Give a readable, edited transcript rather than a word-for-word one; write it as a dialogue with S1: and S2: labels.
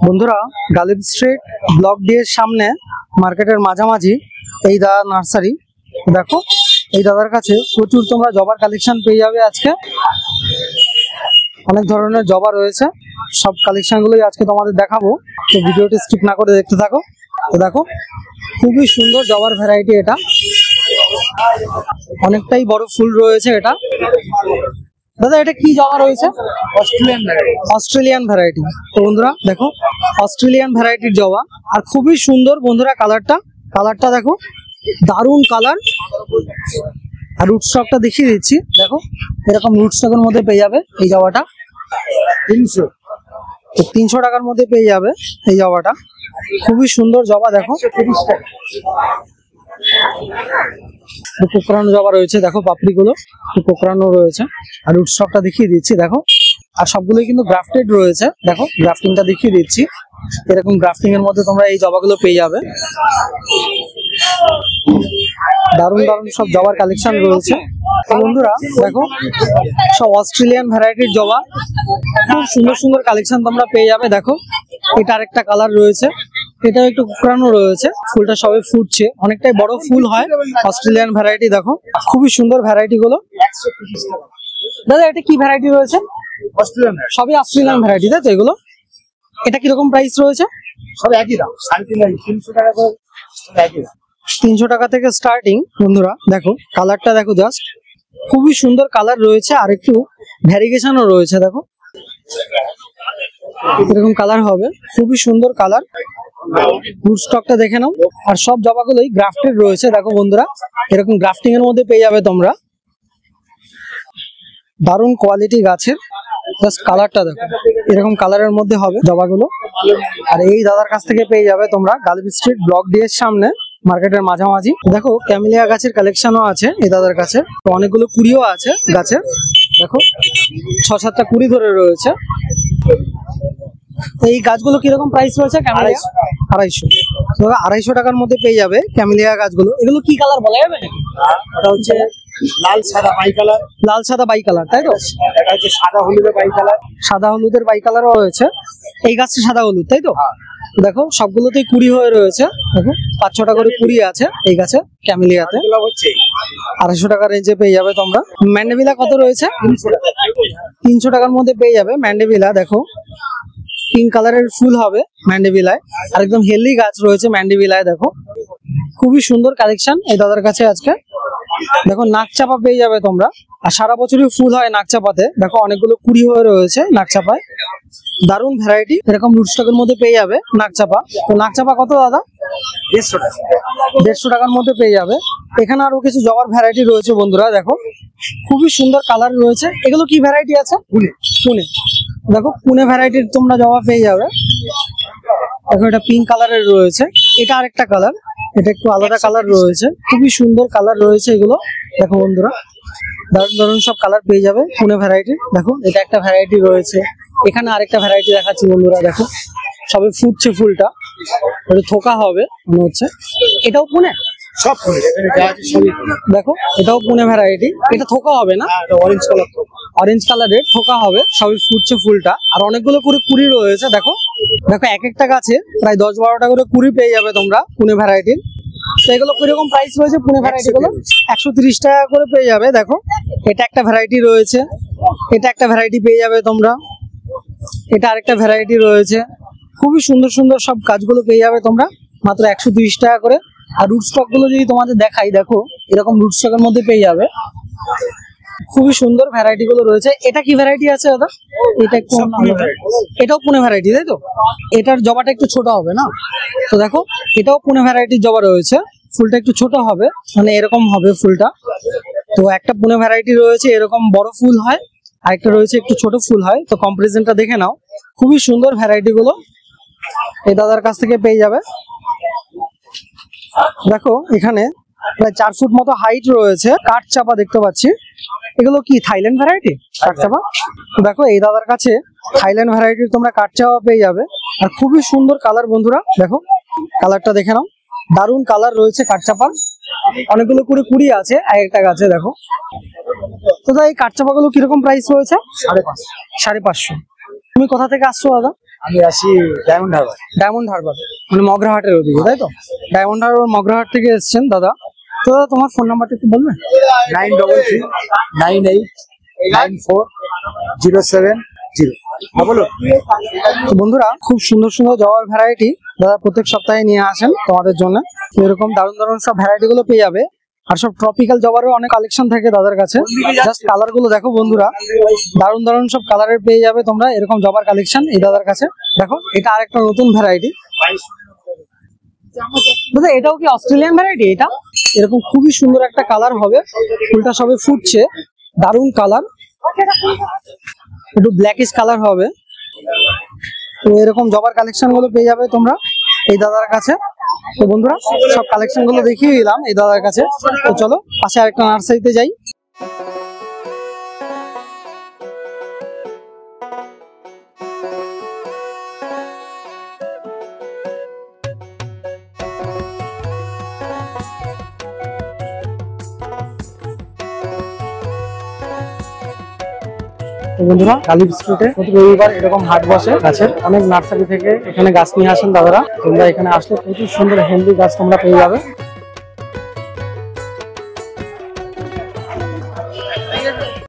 S1: বন্ধুরা, Ghalib street block D এর সামনে মার্কেটের মাঝামাঝি এই দাদা নার্সারি। দেখো, এই দাদার কাছে প্রচুর তোমরা জবার কালেকশন পেয়ে যাবে। আজকে অনেক ধরনের জবা রয়েছে, সব কালেকশন গুলোই আজকে তোমাদের দেখাবো। তো ভিডিওটি স্কিপ না করে দেখতে থাকো। তো দেখো, খুবই সুন্দর জবার ভ্যারাইটি। এটা অনেকটাই বড় ফুল রয়েছে। এটা দাদা, এটা কি জবা রয়েছে? Australian variety. তো বন্ধুরা দেখো, অস্ট্রেলিয়ান ভ্যারাইটির জবা, আর খুবই সুন্দর বন্ধুরা। কালারটা দেখো, দারুণ কালার। আর রুট স্টকটা দেখিয়ে দিচ্ছি। দেখো, এরকম রুট স্টকের মধ্যে পেয়ে যাবে এই জবাটা। 300 টাকার মধ্যে পেয়ে যাবে এই জবাটা। খুবই সুন্দর জবা। দেখো, কোকড়ানো জবা রয়েছে। দেখো, পাপড়ি গুলো কোকড়ানো রয়েছে। আর রুট স্টকটা দেখিয়ে দিচ্ছি। দেখো, আর সবগুলোই কিন্তু গ্রাফটেড রয়েছে। দেখো, গ্রাফটিংটা দেখিয়ে দিচ্ছি। এরকম গ্রাফটিং এর মধ্যে তোমরা এই জবাগুলো পেয়ে যাবে। দারুণ দারুণ সব জবার কালেকশন রয়েছে। বন্ধুরা দেখো, সব অস্ট্রেলিয়ান ভ্যারাইটির জবা, খুব সুন্দর সুন্দর কালেকশন তোমরা পেয়ে যাবে। দেখো, এটা আরেকটা কালার রয়েছে। এটাও একটু কুকড়ানো রয়েছে। ফুলটা সবে ফুটছে, অনেকটাই বড় ফুল হয় অস্ট্রেলিয়ান ভ্যারাইটি। দেখো, খুবই সুন্দর ভ্যারাইটি গুলো। দাদা, এটা কি ভ্যারাইটি রয়েছে? সবই অস্ট্রেলিয়ান ভ্যারাইটি, তাই তো? এগুলো এটা কিরকম প্রাইস রয়েছে?
S2: সব একই দাম, 350 টাকা করে।
S1: 300 টাকা থেকে স্টার্টিং। বন্ধুরা দেখো, কালারটা দেখো, জাস্ট খুবই সুন্দর কালার রয়েছে। আর একটু ভ্যারিগেশনও রয়েছে। দেখো, এরকম কালার হবে, খুবই সুন্দর কালার। রুট স্টকটা দেখে নাও। আর সব জবাগুলোই গ্রাফটেড রয়েছে। দেখো বন্ধুরা, এরকম গ্রাফটিং এর মধ্যে পেয়ে যাবে তোমরা। দারুণ কোয়ালিটি গাছের। জাস্ট কালারটা দেখো, এরকম কালারের মধ্যে হবে জবাগুলো। আর এই দাদার কাছ থেকে পেয়ে যাবে তোমরা গালিব স্ট্রিট ব্লক ডি এর সামনে মার্কেটের মাঝামাঝি। দেখো, ক্যামেলিয়া গাছের কালেকশনও আছে এই দাদার কাছে। তো অনেকগুলো কুড়িও আছে গাছের। দেখো, 6-7টা কুড়ি ধরে রয়েছে। এই গাছগুলো কিরকম প্রাইস রয়েছে? ক্যামেলিয়া 250। 250 টাকার মধ্যে পেয়ে যাবে ক্যামেলিয়া গাছগুলো। এগুলো কি কালার বলা যাবে নাকি?
S2: এটা হচ্ছে লাল সাদা বাই কালার।
S1: লাল সাদা বাই কালার, তাই তো?
S2: এটা হচ্ছে সাদা হলুদের বাই কালার।
S1: সাদা হলুদের বাই কালারও রয়েছে। এই গাছটা সাদা হলুদ, তাই তো? দেখো, সবগুলোতেই কুড়ি হয়ে রয়েছে। দেখো, 5-6টা করে কুড়ি আছে এই গাছে ক্যামেলিয়াতে। 250 টাকা রেঞ্জে পেয়ে যাবে তোমরা। ম্যান্ডেভিলা কত রয়েছে? 300 টাকার মধ্যে পেয়ে যাবে ম্যান্ডেভিলা। দেখো, পিঙ্ক কালারের ফুল হবে ম্যান্ডেভিলায়। আর একদম হেলদি গাছ রয়েছে ম্যান্ডেভিলায়। দেখো, খুবই সুন্দর কালেকশন এই দাদার কাছে আজকে। দেখো, নাকচাপা পেয়ে যাবে তোমরা। আর সারা বছরই ফুল হয় নাকচাপাতে। দেখো, অনেকগুলো কুড়ি হয়ে রয়েছে নাকচাপায়। দারুণ ভ্যারাইটি। এরকম রুট স্টকের মধ্যে পেয়ে যাবে নাকচাপা। তো নাকচাপা কত দাদা?
S2: 150 টাকা।
S1: 150 টাকার মধ্যে পেয়ে যাবে। এখানে আরো কিছু জবার ভ্যারাইটি রয়েছে বন্ধুরা। দেখো, খুবই সুন্দর কালার রয়েছে। এগুলো কি ভ্যারাইটি আছে? পুনে। দেখো, পুনে ভ্যারাইটির তোমরা জবা পেয়ে যাবে। দেখো, এটা পিঙ্ক কালারের রয়েছে। এটা আরেকটা কালার, এটা একটু আলাদা কালার রয়েছে। খুবই সুন্দর কালার রয়েছে এগুলো। দেখো বন্ধুরা, দারুণ দারুণ সব কালার পেয়ে যাবে পুনে ভ্যারাইটির। দেখো, এটা একটা ভ্যারাইটি রয়েছে। এখানে আরেকটা ভ্যারাইটি দেখাচ্ছি বন্ধুরা। দেখো, সবে ফুটছে ফুলটা, থোকা হবে মনে হচ্ছে। এটাও পুনে?
S2: সব ফুল এখানে যা আছে সবই পুনে।
S1: দেখো, এটাও পুনে ভ্যারাইটি। এটা থোকা হবে না?
S2: এটা অরেঞ্জ কালার।
S1: অরেঞ্জ কালারের থোকা হবে, সবই ফুটছে ফুলটা। আর অনেকগুলো করে কুড়ি রয়েছে। দেখো দেখো, এক একটা গাছে প্রায় 10-12টা করে কুড়ি পেয়ে যাবে তোমরা পুনে ভ্যারাইটির। তো এগুলো কিরকম প্রাইস রয়েছে পুনে ভ্যারাইটি গুলো? 130 টাকা করে পেয়ে যাবে। দেখো, এটা একটা ভ্যারাইটি রয়েছে। এটা একটা ভ্যারাইটি পেয়ে যাবে তোমরা। এটা আরেকটা ভ্যারাইটি রয়েছে। খুবই সুন্দর সুন্দর সব গাছগুলো পেয়ে যাবে তোমরা মাত্র 130 টাকা করে। আর রুট স্টক গুলো যদি তোমাদের দেখাই, দেখো, এরকম রুট স্টকের মধ্যে পেয়ে যাবে। খুবই সুন্দর ভ্যারাইটি গুলো রয়েছে। এটা কি ভ্যারাইটি আছে দাদা? এটা একটু এটাও পুনে ভ্যারাইটি, তাই তো? এটার জবাটা একটু ছোট হবে না? তো দেখো, এটাও পুনে ভ্যারাইটির জবা রয়েছে। ফুলটা একটু ছোট হবে, মানে এরকম হবে ফুলটা। তো একটা পুনে ভ্যারাইটি রয়েছে, এরকম বড় ফুল হয়। আর একটা রয়েছে একটু ছোট ফুল হয়। তো কম্পারিজনটা দেখে নাও। খুবই সুন্দর ভ্যারাইটি গুলো এই দাদার কাছ থেকে পেয়ে যাবে। দেখো, এখানে প্রায় 4 ফুট মতো হাইট রয়েছে। কাঠ চাপা দেখতে পাচ্ছি। এগুলো কি থাইল্যান্ড ভ্যারাইটি কাঠ চাপা? দেখো, এই দাদার কাছে থাইল্যান্ড ভ্যারাইটির তোমরা কাঠ চাপা পেয়ে যাবে। আর খুবই সুন্দর কালার বন্ধুরা। দেখো, কালারটা দেখে নাও, দারুণ কালার রয়েছে কাঠ চাপার। অনেকগুলো করে কুড়ি আছে এক একটা গাছে। দেখো তো, এই কাঠ চাপা গুলো কিরকম প্রাইস রয়েছে?
S2: 550।
S1: 550। তুমি কোথা থেকে আসছো দাদা?
S2: আমি আসি ডায়মন্ড হারবার।
S1: ডায়মন্ড হারবার মানে মগরাহাটের ওদিকে, তাই তো? ডায়মন্ড হারবার মগরাহাট থেকে এসেছেন দাদা। তো দাদা তোমার ফোন নাম্বারটা একটু বলবেন?
S2: 93989407 বলো।
S1: তো বন্ধুরা, খুব সুন্দর সুন্দর জবার ভ্যারাইটি দাদা প্রত্যেক সপ্তাহে নিয়ে আসেন তোমাদের জন্য। তো এরকম দারুণ দারুণ সব ভ্যারাইটি গুলো পেয়ে যাবে। আর সব ট্রপিক্যাল জবারও অনেক কালেকশন থাকে দাদার কাছে। জাস্ট কালার গুলো দেখো বন্ধুরা, দারুণ দারুণ সব কালারের পেয়ে যাবে তোমরা এরকম জবার কালেকশন এই দাদার কাছে। দেখো এটা আরেকটা নতুন ভ্যারাইটি। দাদা এটাও কি অস্ট্রেলিয়ান ভ্যারাইটি? এটা এরকম খুবই সুন্দর একটা কালার হবে, ফুলটা সবে ফুটছে, দারুণ কালার, একটু ব্ল্যাকিশ কালার হবে। তো এরকম জবার কালেকশন গুলো পেয়ে যাবে তোমরা এই দাদার কাছে। তো বন্ধুরা, সব কালেকশন গুলো দেখিয়ে দিলাম এই দাদার কাছে। তো চলো পাশে আরেকটা নার্সারিতে যাই। তো বন্ধুরা, গালিব স্ট্রিটে প্রতি রবিবার এরকম হাট বসে গাছের। অনেক নার্সারি থেকে এখানে গাছ নিয়ে আসেন দাদারা। তোমরা এখানে আসলে প্রচুর সুন্দর হেলদি গাছ তোমরা পেয়ে যাবে।